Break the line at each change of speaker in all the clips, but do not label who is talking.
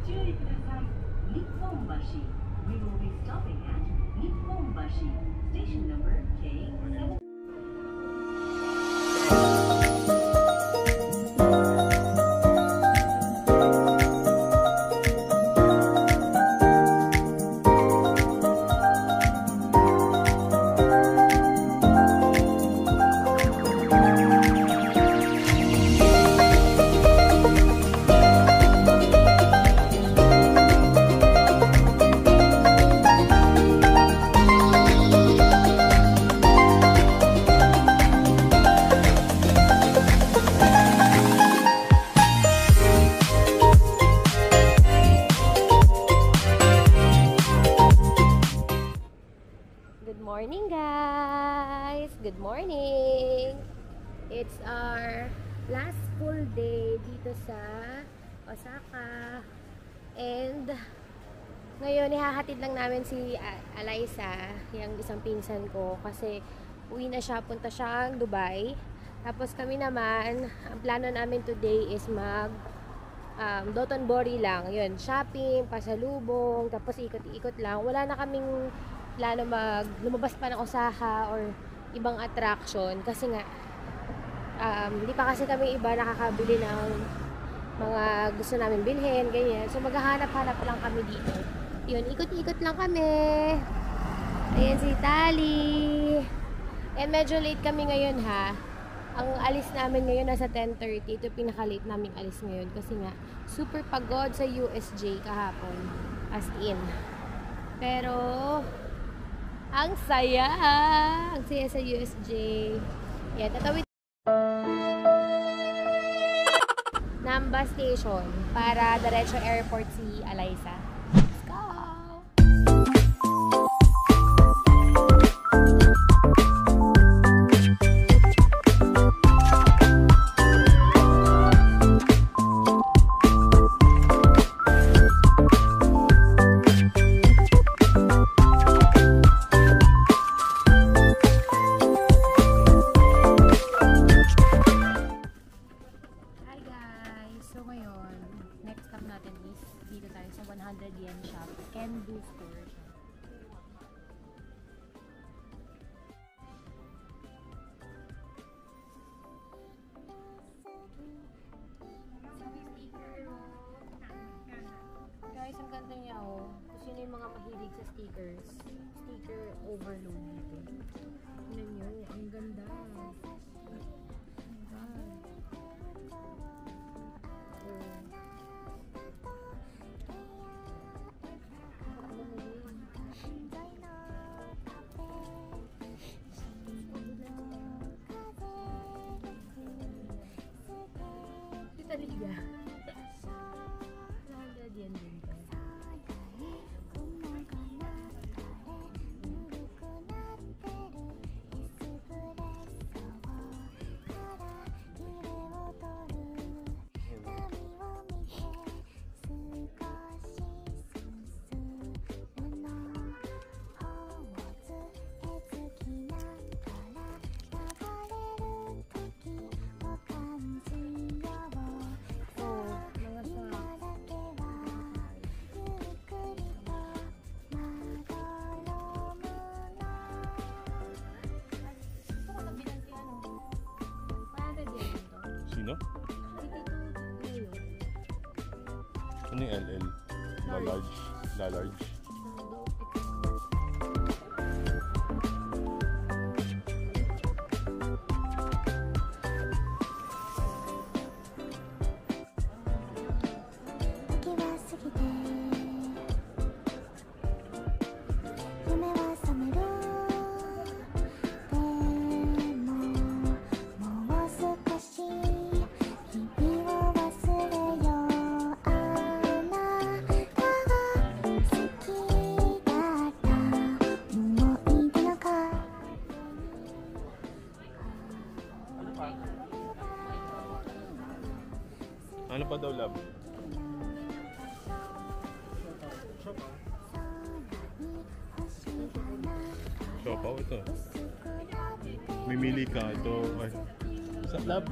We will be stopping at Nipponbashi, station number K7.
Good morning, guys! Good morning! It's our last full day dito sa Osaka. And ngayon, ihahatid lang namin si Alaysa, yung isang pinsan ko, kasi uwi na siya, punta siyang Dubai. Tapos kami naman, ang plano namin today is mag Dotonbori lang. Yun, shopping, pasalubong, tapos ikot-ikot lang. Wala na kaming plano lumabas pa ng Osaka or ibang attraction kasi nga hindi pa kasi kami iba nakakabili ng mga gusto namin bilhin, ganyan. So maghahanap-hanap lang kami dito. Yun, ikot-ikot lang kami. Ayan si Tali. And medyo late kami ngayon, ha. Ang alis namin ngayon nasa 10:30. Ito pinaka-late namin alis ngayon kasi nga super pagod sa USJ kahapon. As in. Pero ang saya! Ang saya sa USJ. Yan, tatawid Namba Station para diretso airport si Alaysa. Let's go! Dito tayo sa 100 yen shop, Kendu store. Guys, ang ganda niya, oh. Kung sino yung mga mahilig sa stickers, sticker overload dito. Tignan nyo, ang ganda. Liga. 100 yen din to.
Sino? Ano yung LL? La large. La large. Ano pa daw, love? Siopaw ito. Mimili ka ito. Ay. What's up, love?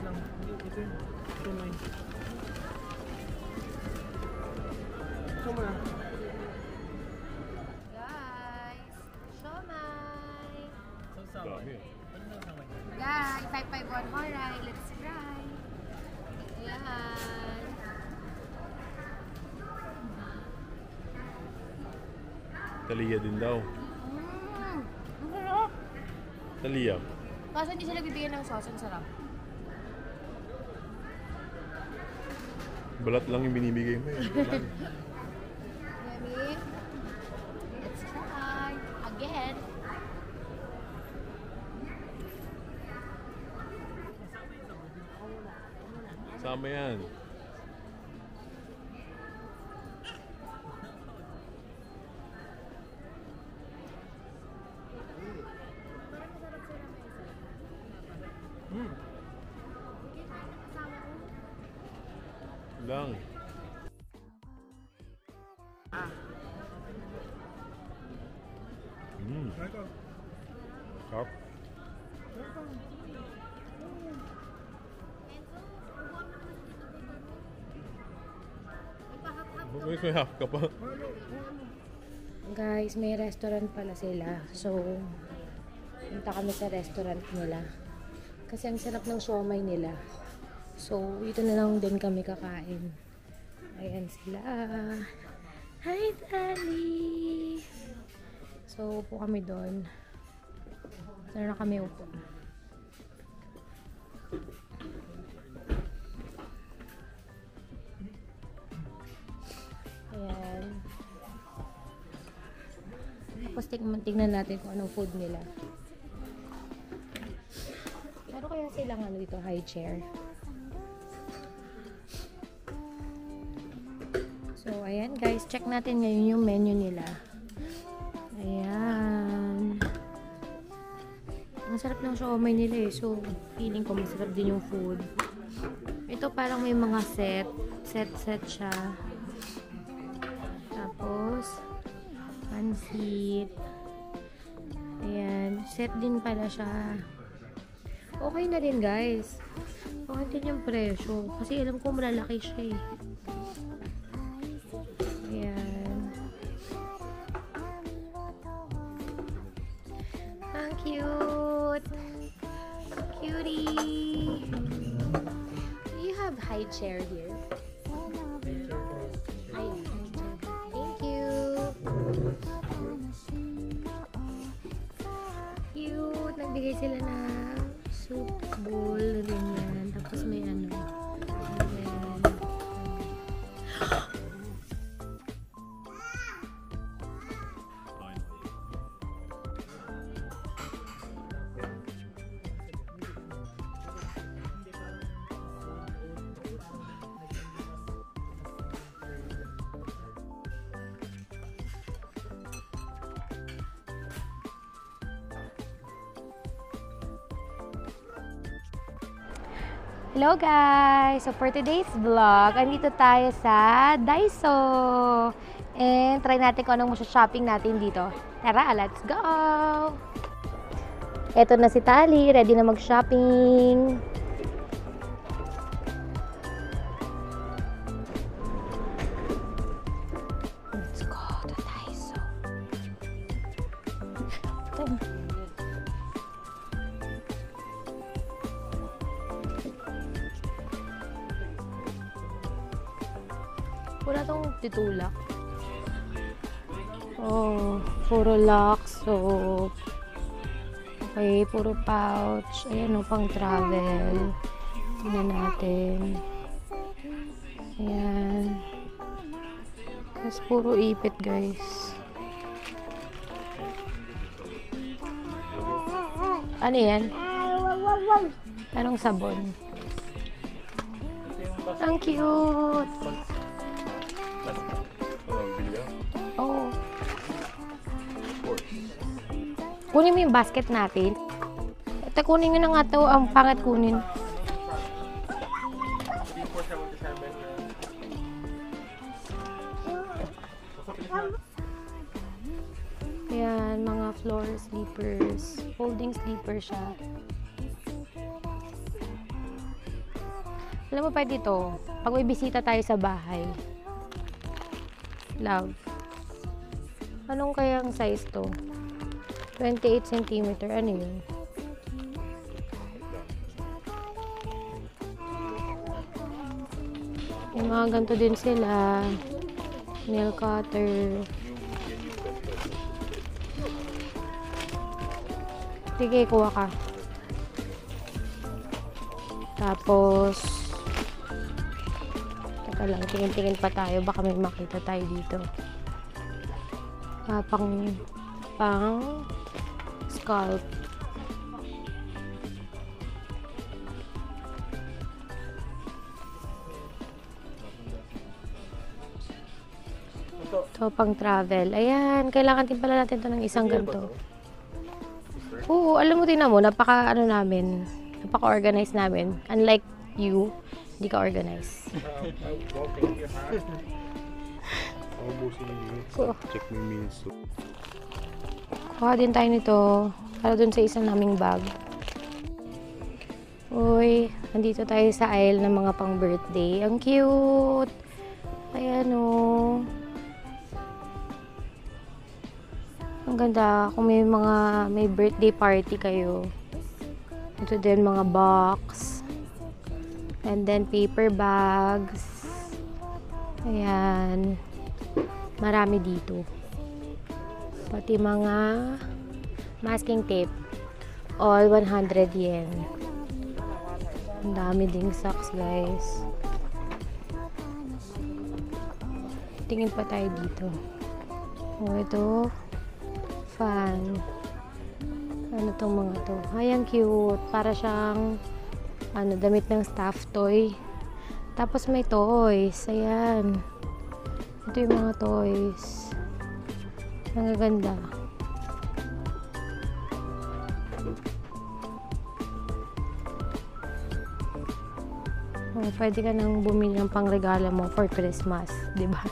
lang. Ito yun. Tumay. Saan mo na?
Guys, siomay.
Dami.
Guys, 551 Horay. Let's try. Ayan.
Talia din daw.
Ang sarap.
Talia.
Kaso hindi sila bibigyan ng sauce. Ang sarap.
Balat lang yung binibigay mo eh.
Yummy. Let's try. Again.
Sama yan. Lang. Sarap. May half ka pa.
Guys, may restaurant pala sila. So, punta kami sa restaurant nila. Kasi ang sarap ng siomay nila. So, ito na lang din kami kakain. Ayan sila. Hi, Dali! So, upo kami doon. Saan na kami upo? Ayan. Tapos tignan natin kung anong food nila. Meron kaya silang ano dito, high chair. So, ayan guys. Check natin ngayon yung menu nila. Ayan. Ang sarap ng siomay nila eh. So, feeling ko masarap din yung food. Ito parang may mga set. Set siya. Tapos, pansit. Ayan. Set din pala siya. Okay na din guys. Okay din yung presyo. Kasi alam ko malalaki siya eh. Ayan. Ang cute. Cutie. Do you have high chair here? High chair. Thank you. Cute. Nagbigay sila ng soup bowl rin yan. Tapos may ano. Ayan. Hello guys! So for today's vlog, andito tayo sa Daiso. And try natin kung anong shopping natin dito. Tara, let's go! Eto na si Tali, ready na mag-shopping. Let's go to Daiso. Ito. Wala tong titulak. Oh, puro Lux soap. Okay, puro pouch. Ayan o, pang travel. Tingnan natin. Ayan. Tapos puro ipit, guys. Ano yan? Anong sabon? Ang cute! Oh. Kunin mo yung basket natin. Ito, kunin nyo na nga ito. Ang pangat kunin. Ayan, mga floor slippers. Folding slipper siya. Alam mo, pwede ito. Pag may bisita tayo sa bahay. Love. Anong kayang size to? 28 cm. Ano yun? Yung mga ganito din sila. Nail cutter. Sige, kuha ka. Tapos, teka lang, tingin-tingin pa tayo. Baka may makita tayo dito. Pang scalp. So, pang travel. Ayan, kailangan din pala natin to ng isang ganito. Oo, alam mo, tingnan mo, napaka-organize namin. Unlike you, hindi ka organize.
Check my minutes.
Kuha din tayo nito para dun sa isang naming bag. Uy, nandito tayo sa aisle ng mga pang birthday. Ang cute! Ayan o. Ang ganda. Kung may birthday party kayo. Ito din mga box. And then paper bags. Ayan. Marami dito. Pati mga masking tape. All 100 yen. Ang dami ding socks, guys. Tingin pa tayo dito. Oh, ito. Fan. Ano tong mga to? Ay, ang cute. Para siyang damit ng staff toy. Tapos may toys. Ayan. Ito yung mga toys. Ang ganda. Oh, pwede ka nang bumili ng pangregalo mo for Christmas, 'di ba?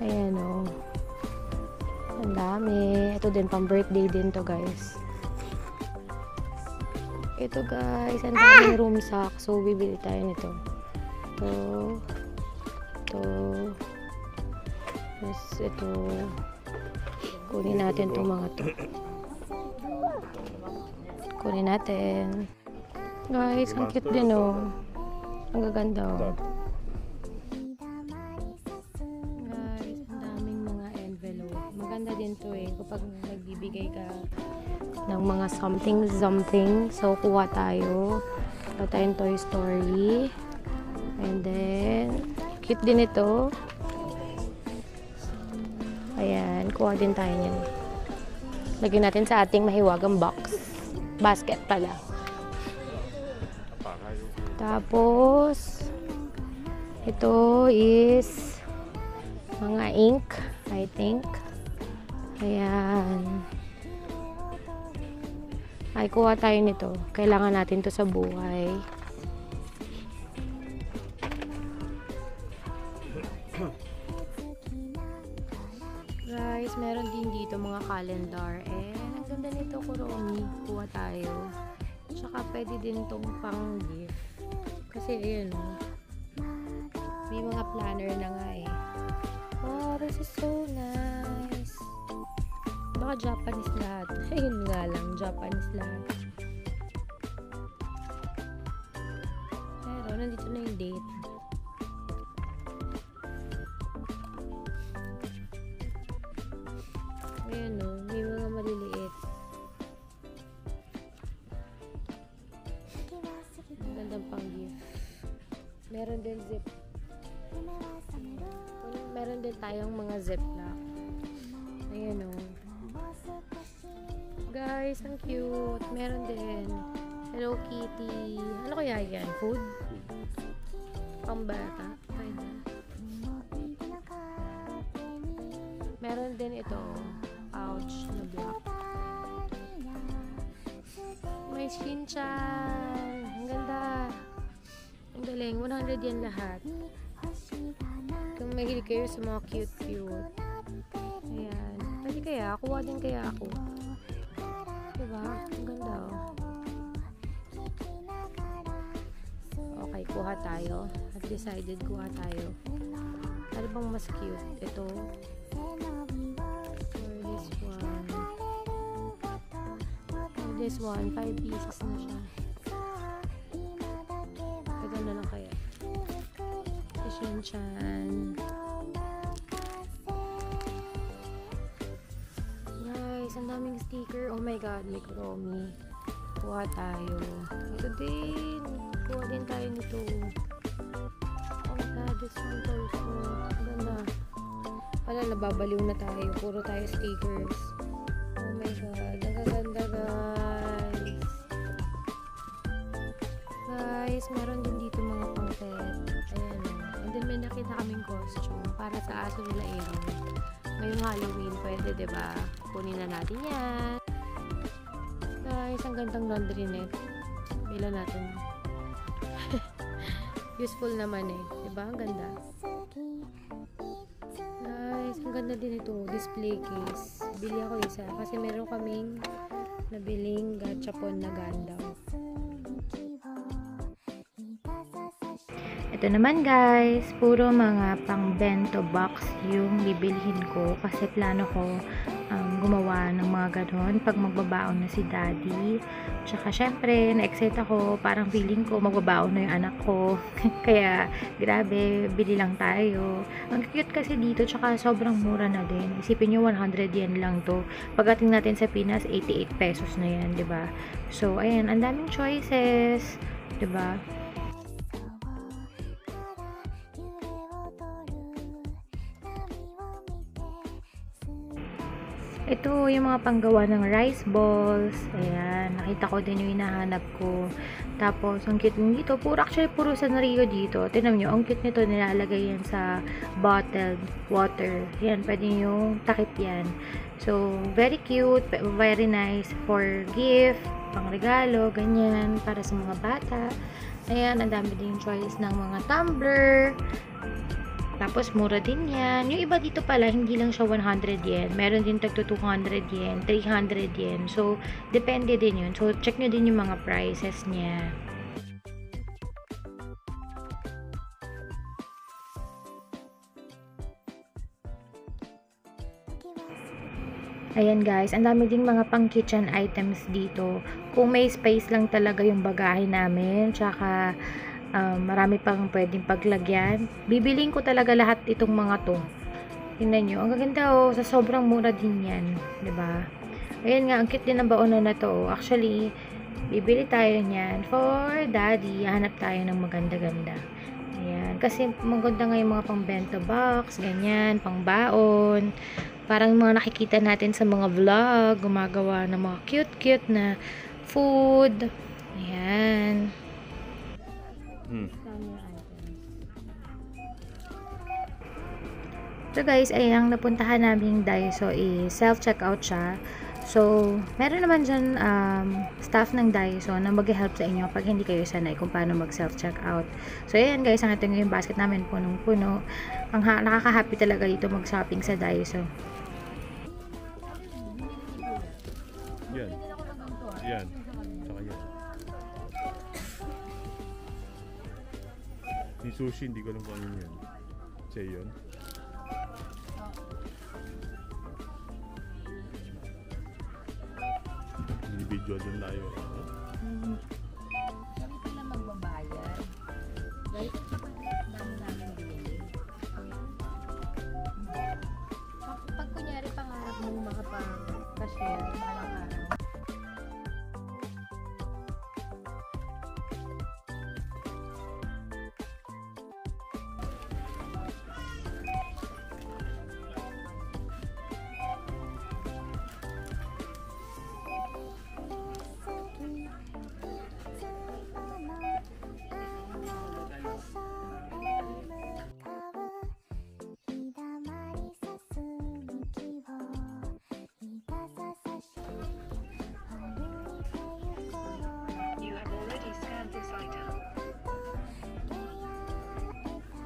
Ayan oh. Ang dami. Ito din pang birthday din to, guys. Ito, guys, ang daming room sock. So bibili tayo nito. Ito. Tapos ito. Kunin natin itong mga to. Kunin natin. Guys, ang cute din oh. Ang gaganda oh. Guys, ang daming mga envelope. Maganda din to eh. Kapag nagbibigay ka ng mga something. So, kuha tayo. Kuha tayong Toy Story. And then, cute din ito. Ayan, kuha din tayo niyan. Lagyan natin sa ating mahiwagang box. Basket pala. Tapos, ito is mga ink, I think. Ayan. Ay, kuha tayo nito. Kailangan natin to sa buhay. Guys, meron din dito mga calendar. Ang ganda nito, Kuromi. Kuha tayo. Tsaka pwede din tong pang gift. Kasi ayun, may mga planner na nga eh. Oh, this is so nice. Baka Japanese lahat. Ayun nga lang, Japanese lahat. Pero nandito na yung date. Ayan o, may mga maliliit. Ang gandang pang gift. Meron din zip. Meron din tayong mga ziplock. Ayan o. Guys, ang cute. Meron din Hello Kitty. Ano kaya yan? Food? Pambata? Pwede. Meron din ito. Pouch na black. May Shin-chan. Ang ganda. Ang galing. 100 yan lahat. Kung mahilig kayo sa mga cute. Ayan. Pwede kaya? Kuha din kaya ako. Diba? Ang ganda oh. Okay, kuha tayo. I've decided kuha tayo. Ano bang mas cute? Ito. Or this one. 5 pieces na siya. Ito na lang kaya. Shinchan. Guys, ang daming sticker. Oh my god, may Kuromi. Kuha tayo. Ito din. Kuha din tayo nito. Oh my god, this one also. Ang ganda. Wala, nababaliw na tayo. Puro tayo stickers. Oh my god, ang gaganda guys. Guys, meron din dito mga pang-pet. Ayan o. And then may nakita kaming costume para sa aso nila Aaron. Ngayong Halloween, pwede diba? Kunin na natin yan. Guys, ang gandang laundry net. Bila natin. Useful naman eh. Diba? Ang ganda. Guys, ang ganda din ito. Display case. Bili ako isa. Kasi meron kaming nabiling gachapon na Gundam. Ito naman guys, puro mga pang bento box yung bibilhin ko kasi plano ko gumawa ng mga ganon pag magbabaon na si daddy. Tsaka syempre, na-excite ako, parang feeling ko magbabaon na yung anak ko. Kaya grabe, bili lang tayo. Ang cute kasi dito, tsaka sobrang mura na din. Isipin nyo 100 yen lang to. Pagdating natin sa Pinas, 88 pesos na yan, 'di ba? So ayan, ang daming choices, 'di ba? Ito, yung mga panggawa ng rice balls. Ayan, nakita ko din yung hinahanap ko. Tapos, ang cute nito. Actually, puro Sanrio dito. Tignan nyo, ang cute nito. Nilalagay yan sa bottled water. Yan, pwede yung takip yan. So, very cute. Very nice for gift, pang regalo, ganyan. Para sa mga bata. Ayan, ang dami din choice ng mga tumbler. Tapos, mura din yan. Yung iba dito pala, hindi lang siya 100 yen. Meron din tagto 200 yen, 300 yen. So, depende din yun. So, check nyo din yung mga prices niya. Ayan guys, ang dami ding mga pang kitchen items dito. Kung may space lang talaga yung bagahe namin, tsaka marami pang pwedeng paglagyan. Bibiling ko talaga lahat itong mga to. Tingnan nyo. Ang gaganda oh. Sa sobrang mura din yan. 'Di ba? Ayan nga. Ang cute din ng baonan na to. Actually, bibili tayo niyan for daddy. Hanap tayo ng maganda-ganda. Ayan. Kasi maganda nga yung mga pang bento box. Ganyan. Pang baon. Parang mga nakikita natin sa mga vlog. Gumagawa ng mga cute-cute na food. Ayan. So guys, ayang napuntahan naming Daiso is self-checkout siya. So, meron naman dyan staff ng Daiso na mag-help sa inyo pag hindi kayo sanay kung paano mag-self-checkout. So, ayan guys, ang ito yung basket namin punong-puno. Nakaka-happy talaga dito mag-shopping sa Daiso.
Yan. Yan. Saka yan. Yung sushi, hindi ko alam kung ano yan. Siya yun. Video din tayo.
Sabi pala magbabayad. Guys, dami namin binili. Pag kunyari pangarap mo makapag-cashier, balang araw.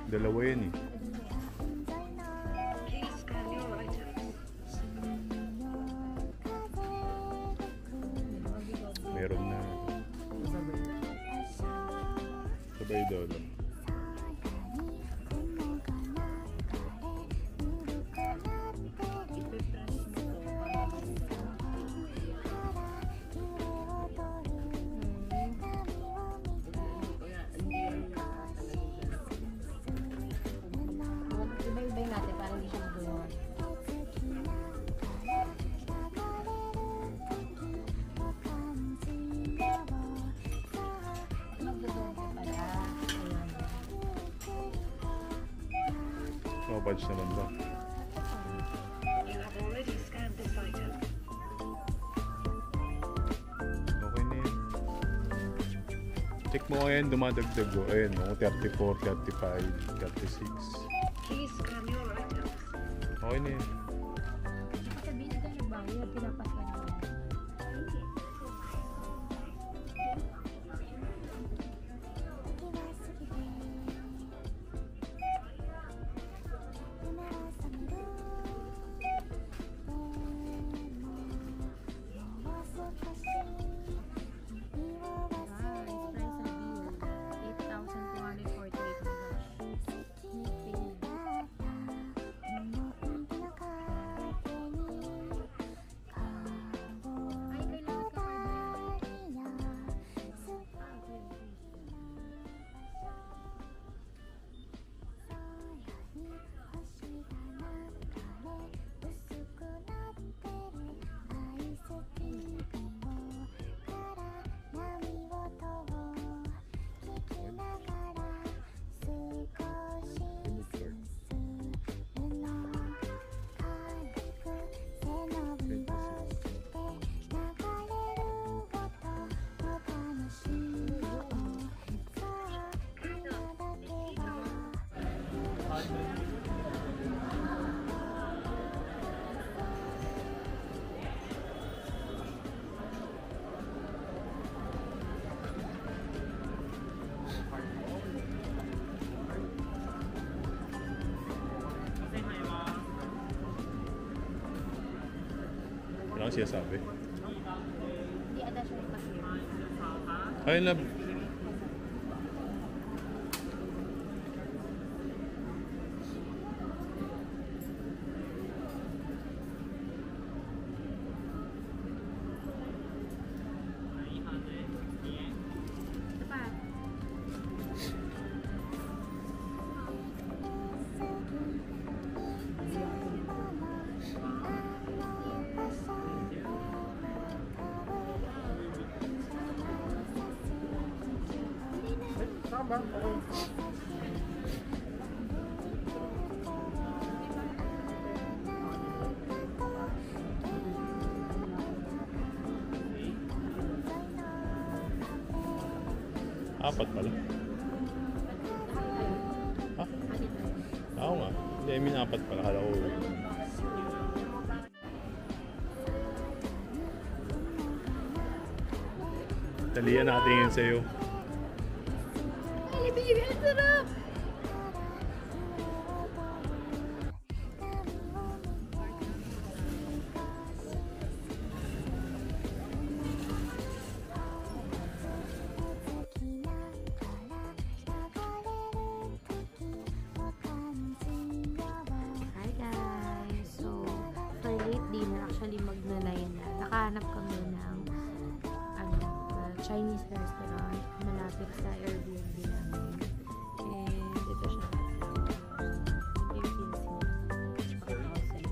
Dalawa yan eh.
Please scan your items.
Meron na. Sabay daw. No badge naman ba?
You have already scanned this item.
Okay na yan. Check mo ngayon, dumadagdag o. Ayun, no? 34, 35, 36.
Please scan your items.
Okay na yan.
Sabihin ka na ba? Yan, pinapaslan ko.
Wala kang sinasabi.
Hindi ata siya yung cashier.
Ayun lang.
Ito pa.
Saan ba? Okay.
Apat pala. Ha? Oo nga. Hindi, I mean apat pala. Kala ko. Talian natin yun sa'yo.
Ay, baby, ang sarap! Hi guys! So, for late dinner, actually magna-9 na. Nakahanap kami ng Chinese restaurant malapit sa Airbnb namin. And ito siya. Ito yung pinsin.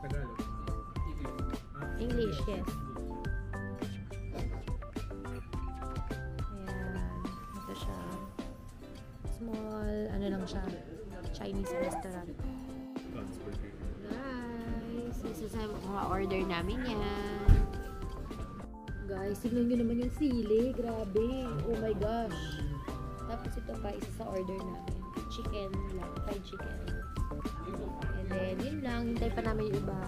Tagalog.
English, yes. Ayan. Ito siya. Small, ano lang siya. Chinese restaurant. Guys, isa sa mga order namin yan. Guys, tignan nyo naman yung sili. Grabe. Oh my gosh. Tapos ito pa, isa sa order namin. Chicken lang. Fried chicken. And then, yun lang. Hintay pa namin yung iba.